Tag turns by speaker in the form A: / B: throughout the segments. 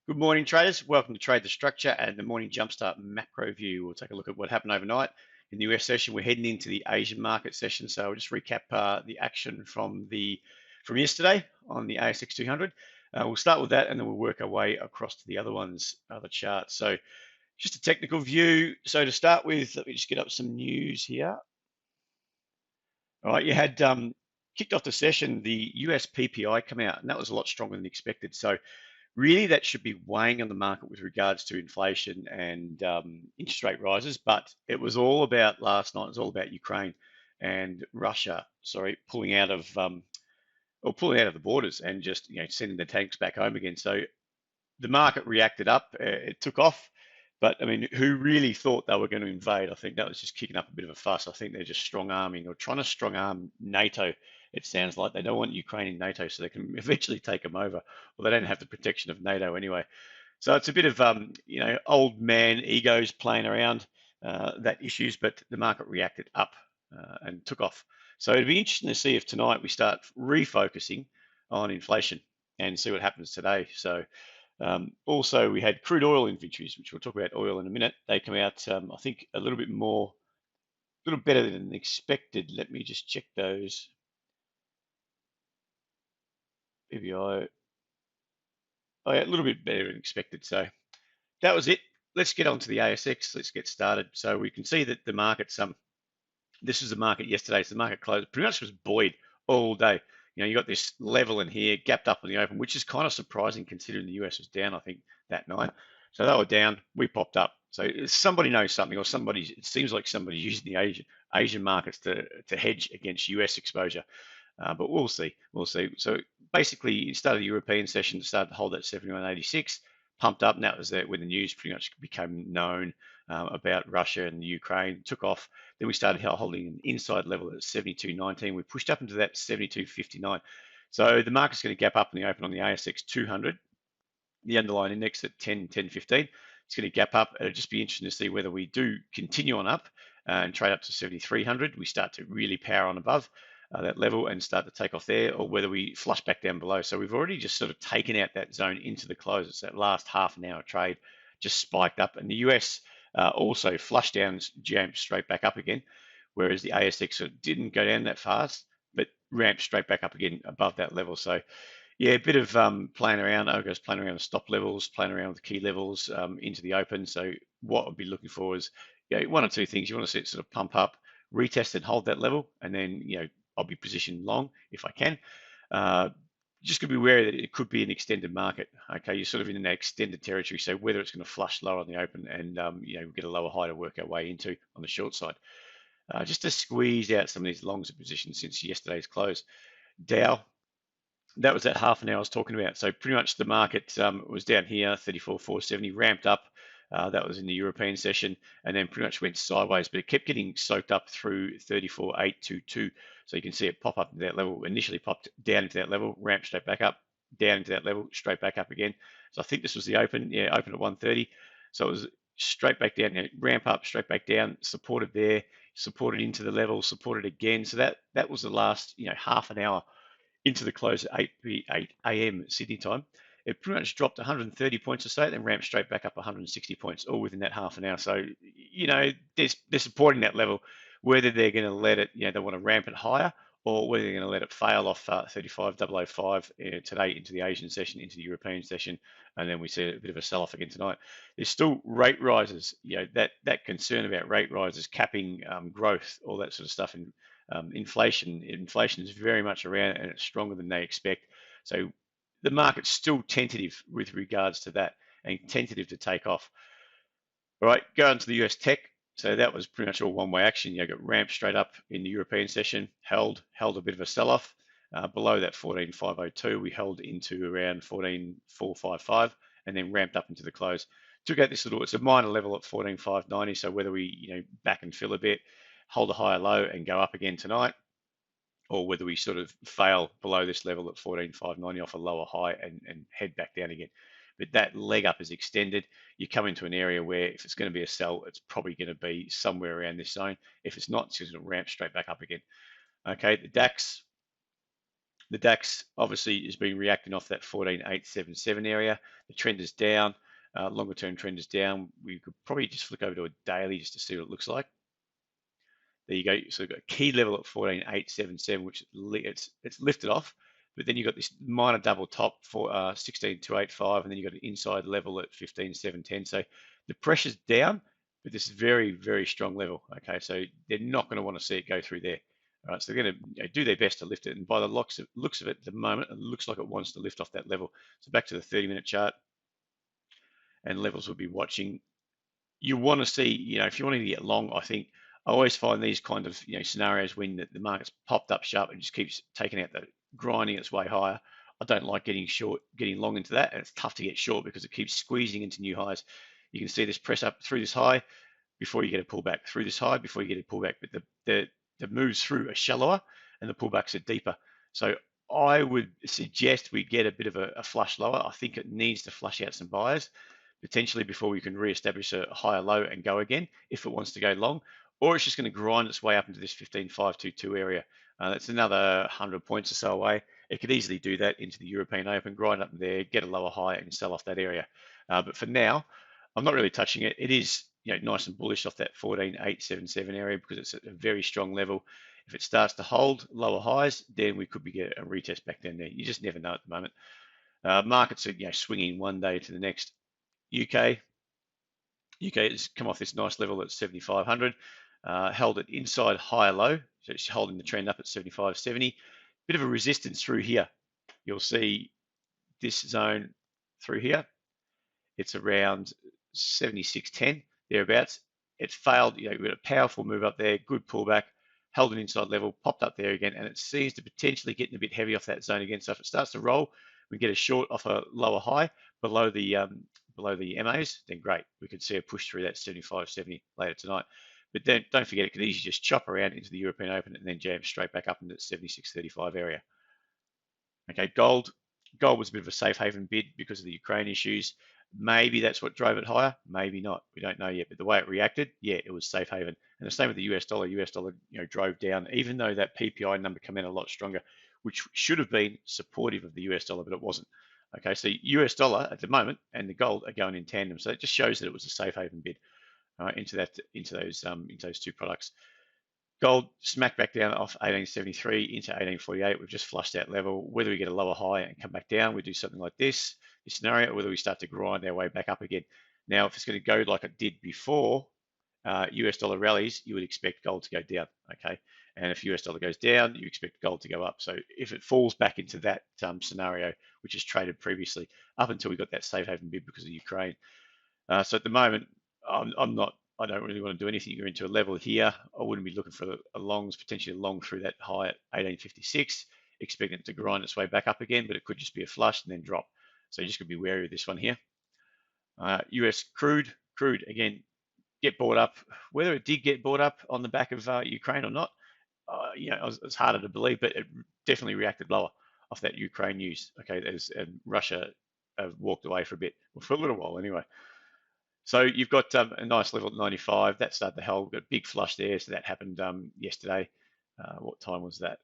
A: Good morning, traders. Welcome to Trade the Structure and the morning Jumpstart macro view. We'll take a look at what happened overnight in the US session. We're heading into the Asian market session, so I'll just recap the action from yesterday on the ASX 200. We'll start with that, and then we'll work our way across to the other charts. So, just a technical view. So to start with, let me just get up some news here. All right, you had kicked off the session the US PPI come out, and that was a lot stronger than expected. So really, that should be weighing on the market with regards to inflation and interest rate rises. But it was all about last night. It was all about Ukraine and Russia, pulling out of pulling out of the borders and just sending the tanks back home again. So the market reacted up. It took off. But I mean, who really thought they were going to invade? I think that was just kicking up a bit of a fuss. I think they're just strong arming or trying to strong arm NATO. It sounds like they don't want Ukraine in NATO so they can eventually take them over. Well, they don't have the protection of NATO anyway. So it's a bit of old man egos playing around that issues, but the market reacted up and took off. So it'd be interesting to see if tonight we start refocusing on inflation and see what happens today. So also, we had crude oil inventories, which we'll talk about oil in a minute. They come out, I think, a little better than expected. Let me just check those. PBI, oh yeah, a little bit better than expected. So that was it. Let's get on to the ASX. Let's get started. So we can see that the market's this was the market yesterday. So the market closed pretty much was buoyed all day. You got this level in here, gapped up in the open, which is kind of surprising considering the US was down, I think, that night. So they were down, we popped up. So somebody knows something, or it seems like somebody's using the Asian markets to hedge against US exposure. But we'll see. So basically, you started the European session, started to hold at 71.86, pumped up, and that was when the news pretty much became known about Russia and Ukraine, took off. Then we started holding an inside level at 72.19. We pushed up into that 72.59. So the market's going to gap up in the open on the ASX 200, the underlying index at 10.15. It's going to gap up. It'll just be interesting to see whether we do continue on up and trade up to 7,300. We start to really power on above that level and start to take off there, or whether we flush back down below. So we've already just sort of taken out that zone into the close. It's that last half an hour trade just spiked up, and the US also flushed down, jumped straight back up again, whereas the ASX sort of didn't go down that fast, but ramped straight back up again above that level. So yeah, a bit of playing around. Ogo's playing around with stop levels, playing around with key levels into the open. So what I'd be looking for is one or two things. You want to see it sort of pump up, retest and hold that level, and then I'll be positioned long if I can. Just going to be wary that it could be an extended market. Okay, you're sort of in that extended territory. So whether it's going to flush lower on the open and get a lower high to work our way into on the short side, just to squeeze out some of these longs of positions since yesterday's close. Dow, that was that half an hour I was talking about. So pretty much the market was down here, 34,470, ramped up. That was in the European session, and then pretty much went sideways, but it kept getting soaked up through 34,822. So you can see it pop up to that level. Initially popped down into that level, ramped straight back up, down into that level, straight back up again. So I think this was the open. Yeah, open at 130. So it was straight back down, ramp up, straight back down, supported there, supported into the level, supported again. So that was the last half an hour into the close at 8 a.m. Sydney time. It pretty much dropped 130 points or so, then ramped straight back up 160 points, all within that half an hour. So, they're supporting that level. Whether they're going to let it, they want to ramp it higher, or whether they're going to let it fail off 35,005 today into the Asian session, into the European session, and then we see a bit of a sell-off again tonight. There's still rate rises, that concern about rate rises, capping growth, all that sort of stuff, and inflation is very much around and it's stronger than they expect. So the market's still tentative with regards to that and tentative to take off. All right, go on to the US tech. So that was pretty much all one-way action. Got ramped straight up in the European session, held a bit of a sell-off. Below that 14,502, we held into around 14,455 and then ramped up into the close. Took out this it's a minor level at 14,590. So whether we back and fill a bit, hold a higher low and go up again tonight, or whether we sort of fail below this level at 14,590 off a lower high and head back down again. But that leg up is extended. You come into an area where if it's going to be a sell, it's probably going to be somewhere around this zone. If it's not, it's going to ramp straight back up again. Okay, the DAX, The DAX obviously is being reacting off that 14,877 area. The trend is down. Longer term trend is down. We could probably just flick over to a daily just to see what it looks like. There you go. So we've got a key level at 14,877, which it's lifted off, but then you've got this minor double top for 16,285, and then you've got an inside level at 15,710. So the pressure's down, but this is very, very strong level. Okay, so they're not going to want to see it go through there. All right, so they're going to do their best to lift it, and by the looks of it at the moment, it looks like it wants to lift off that level. So back to the 30-minute chart, and levels we'll be watching. You want to see, if you want to get long, I think I always find these kind of scenarios when the market's popped up sharp and just keeps taking out grinding its way higher. I don't like getting long into that, and it's tough to get short because it keeps squeezing into new highs. You can see this press up through this high before you get a pullback, through this high before you get a pullback, but the moves through are shallower and the pullbacks are deeper. So I would suggest we get a bit of a flush lower. I think it needs to flush out some buyers potentially before we can re-establish a higher low and go again if it wants to go long, or it's just going to grind its way up into this 15,522 area. That's another 100 points or so away. It could easily do that into the European Open, grind up there, get a lower high and sell off that area. But for now, I'm not really touching it. It is nice and bullish off that 14,877 area because it's at a very strong level. If it starts to hold lower highs, then we could be get a retest back down there. You just never know at the moment. Markets are swinging one day to the next. UK has come off this nice level at 7,500, held it inside higher low, so it's holding the trend up at 75.70. Bit of a resistance through here. You'll see this zone through here. It's around 76.10, thereabouts. It failed, we got a powerful move up there, good pullback, held an inside level, popped up there again, and it seems to potentially getting a bit heavy off that zone again. So if it starts to roll, we get a short off a lower high below the MAs, then great. We could see a push through that 75.70 later tonight. But then don't forget, it could easily just chop around into the European Open and then jam straight back up into the 76.35 area. Okay, gold was a bit of a safe haven bid because of the Ukraine issues. Maybe that's what drove it higher, maybe not. We don't know yet. But the way it reacted, yeah, it was safe haven. And the same with the US dollar. US dollar, drove down, even though that PPI number came in a lot stronger, which should have been supportive of the US dollar, but it wasn't. Okay, so US dollar at the moment and the gold are going in tandem. So it just shows that it was a safe haven bid into those two products. Gold smacked back down off 1873 into 1848. We've just flushed that level. Whether we get a lower high and come back down, we do something like this scenario, or whether we start to grind our way back up again. Now, if it's going to go like it did before US dollar rallies, you would expect gold to go down, okay? And if US dollar goes down, you expect gold to go up. So if it falls back into that scenario, which is traded previously, up until we got that safe haven bid because of Ukraine. So at the moment, I don't really want to do anything. You're into a level here. I wouldn't be looking for a longs, potentially a long through that high at 1856, expecting it to grind its way back up again, but it could just be a flush and then drop. So you just got to be wary of this one here. US crude again, get bought up. Whether it did get bought up on the back of Ukraine or not, it's harder to believe, but it definitely reacted lower off that Ukraine news. Okay, as Russia have walked away for a bit, well, for a little while anyway. So you've got a nice level at 95. That started to hold. Got a big flush there. So that happened yesterday. What time was that?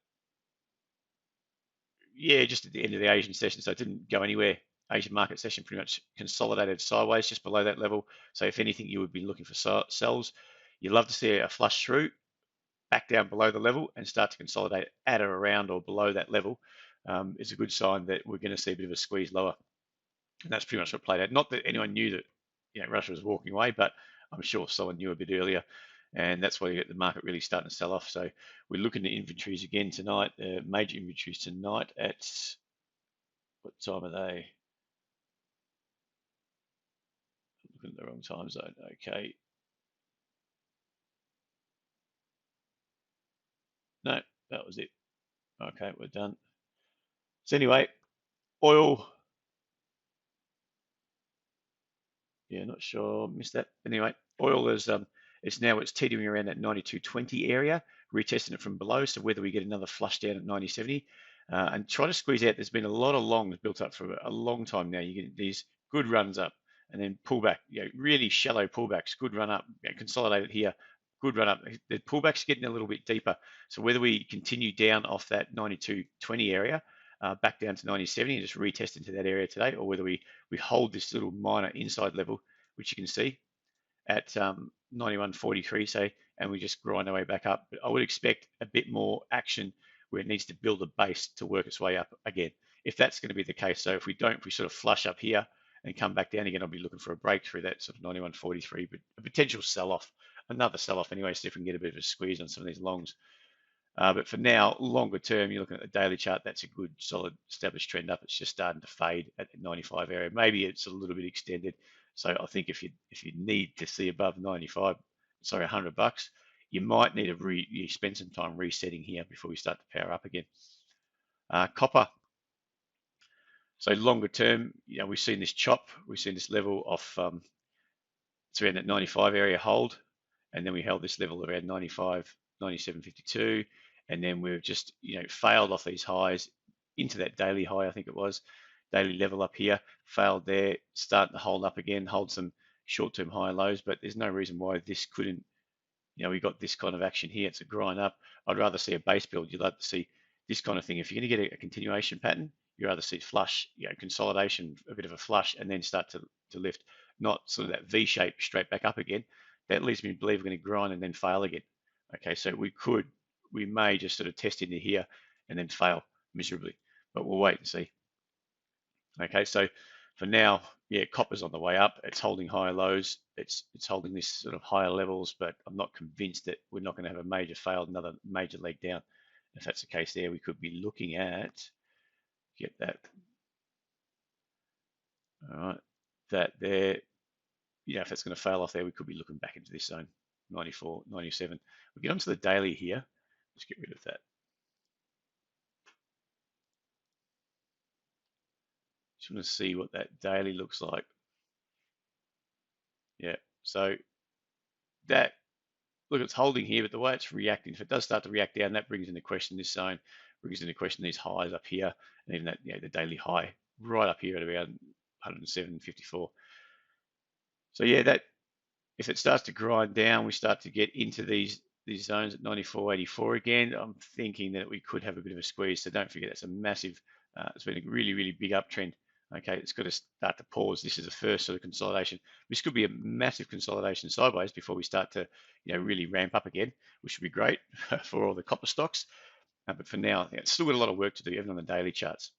A: Yeah, just at the end of the Asian session. So it didn't go anywhere. Asian market session pretty much consolidated sideways just below that level. So if anything, you would be looking for sells. You'd love to see a flush through, back down below the level and start to consolidate at or around or below that level. Is a good sign that we're going to see a bit of a squeeze lower. And that's pretty much what played out. Not that anyone knew that Russia was walking away, but I'm sure someone knew a bit earlier, and that's why you get the market really starting to sell off. So we're looking at inventories again tonight, major inventories tonight at, what time are they? Looking at the wrong time zone. Okay. No, that was it. Okay, we're done. So anyway, oil. Yeah, not sure, missed that. Anyway, oil is it's teetering around that 92.20 area, retesting it from below. So whether we get another flush down at 90.70 and try to squeeze out. There's been a lot of longs built up for a long time now. You get these good runs up and then pull back. Really shallow pullbacks. Good run up, consolidated here. Good run up. The pullback's getting a little bit deeper. So whether we continue down off that 92.20 area, back down to 90.70 and just retest into that area today, or whether we hold this little minor inside level, which you can see at 91.43, say, and we just grind our way back up. But I would expect a bit more action where it needs to build a base to work its way up again. If that's going to be the case, so if we sort of flush up here and come back down again, I'll be looking for a break through that sort of 91.43, but a potential sell-off, another sell-off anyway, see if we can get a bit of a squeeze on some of these longs. But for now, longer term, you're looking at the daily chart. That's a good, solid, established trend up. It's just starting to fade at the 95 area. Maybe it's a little bit extended. So I think if you need to see above 95, sorry, $100, you might need you spend some time resetting here before we start to power up again. Copper. So longer term, we've seen this chop. We've seen this level of it's around that 95 area hold, and then we held this level around 95, 97.52, and then we've just failed off these highs into that daily high, I think it was, daily level up here, failed there, starting to hold up again, hold some short-term high lows, but there's no reason why this couldn't, we got this kind of action here. It's a grind up. I'd rather see a base build. You'd like to see this kind of thing. If you're going to get a continuation pattern, you'd rather see flush, consolidation, a bit of a flush, and then start to lift, not sort of that V shape straight back up again. That leads me to believe we're going to grind and then fail again. Okay, so we may just sort of test into here and then fail miserably, but we'll wait and see. Okay, so for now, yeah, copper's on the way up. It's holding higher lows. It's holding this sort of higher levels, but I'm not convinced that we're not going to have a major fail, another major leg down. If that's the case there, we could be looking at, get that, all right, that there, if that's going to fail off there, we could be looking back into this zone, 94, 97. We'll get onto the daily here. Let's get rid of that. Just want to see what that daily looks like. Yeah, so that, look, it's holding here, but the way it's reacting, if it does start to react down, that brings into question this zone, brings into question these highs up here, and even that, the daily high right up here at around 107.54. So yeah, that, if it starts to grind down, we start to get into these zones at 94.84 again. I'm thinking that we could have a bit of a squeeze. So don't forget, that's a massive, it's been a really, really big uptrend. Okay, it's got to start to pause. This is the first sort of consolidation. This could be a massive consolidation sideways before we start to, really ramp up again, which would be great for all the copper stocks. But for now, it's still got a lot of work to do, even on the daily charts.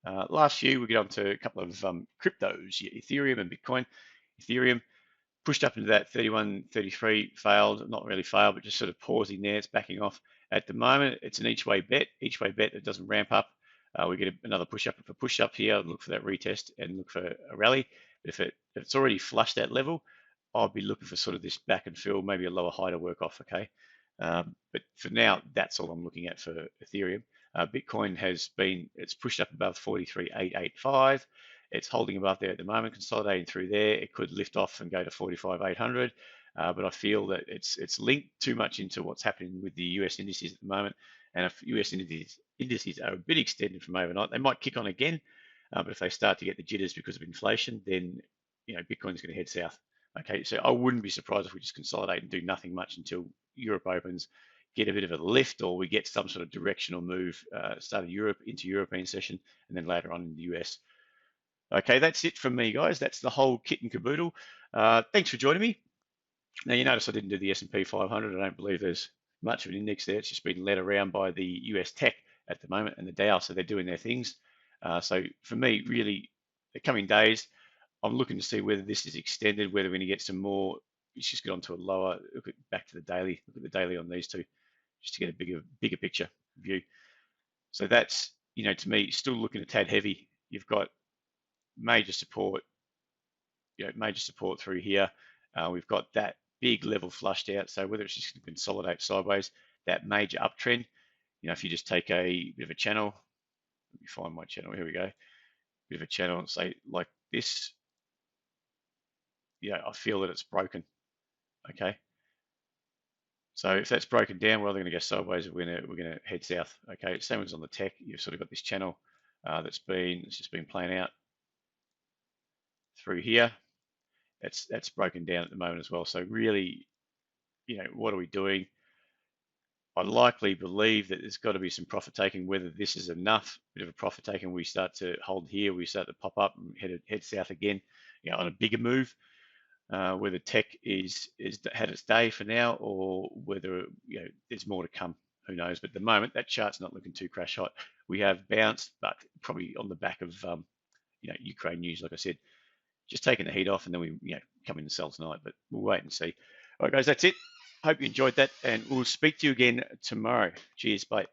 A: Last few, we get on to a couple of cryptos, Ethereum and Bitcoin. Ethereum pushed up into that 31, 33, failed, not really failed, but just sort of pausing there. It's backing off. At the moment, it's an each way bet. Each way bet that doesn't ramp up. We get another push up. If a push up here, look for that retest and look for a rally. If it's already flushed that level, I'll be looking for sort of this back and fill, maybe a lower high to work off. Okay, but for now, that's all I'm looking at for Ethereum. Bitcoin it's pushed up above 43,885. It's holding above there at the moment, consolidating through there. It could lift off and go to 45,800, but I feel that it's linked too much into what's happening with the US indices at the moment. And if US indices are a bit extended from overnight, they might kick on again. But if they start to get the jitters because of inflation, then Bitcoin's going to head south. Okay, so I wouldn't be surprised if we just consolidate and do nothing much until Europe opens, get a bit of a lift, or we get some sort of directional move, start of Europe into European session, and then later on in the US. Okay, that's it from me, guys. That's the whole kit and caboodle. Thanks for joining me. Now, you notice I didn't do the S&P 500. I don't believe there's much of an index there. It's just been led around by the US tech at the moment and the Dow, so they're doing their things. So for me, really, the coming days, I'm looking to see whether this is extended, whether we're going to get some more. Let's just get onto a lower, back to the daily, look at the daily on these two, just to get a bigger picture view. So that's, to me, still looking a tad heavy. You've got major support, major support through here. We've got that big level flushed out. So whether it's just going to consolidate sideways, that major uptrend, if you just take a bit of a channel, let me find my channel, here we go, bit of a channel and say like this, I feel that it's broken. Okay. So if that's broken down, well, they're going to go sideways. We're going to head south. Okay. Same as on the tech. You've sort of got this channel it's just been playing out through here. That's broken down at the moment as well. So really, what are we doing? I likely believe that there's got to be some profit taking. Whether this is enough, bit of a profit taking, we start to hold here, we start to pop up and head south again, on a bigger move. Whether tech is had its day for now, or whether there's more to come. Who knows? But at the moment, that chart's not looking too crash hot. We have bounced, but probably on the back of Ukraine news, like I said, just taking the heat off, and then we come in and sell tonight. But we'll wait and see. All right, guys, that's it. Hope you enjoyed that, and we'll speak to you again tomorrow. Cheers, bye.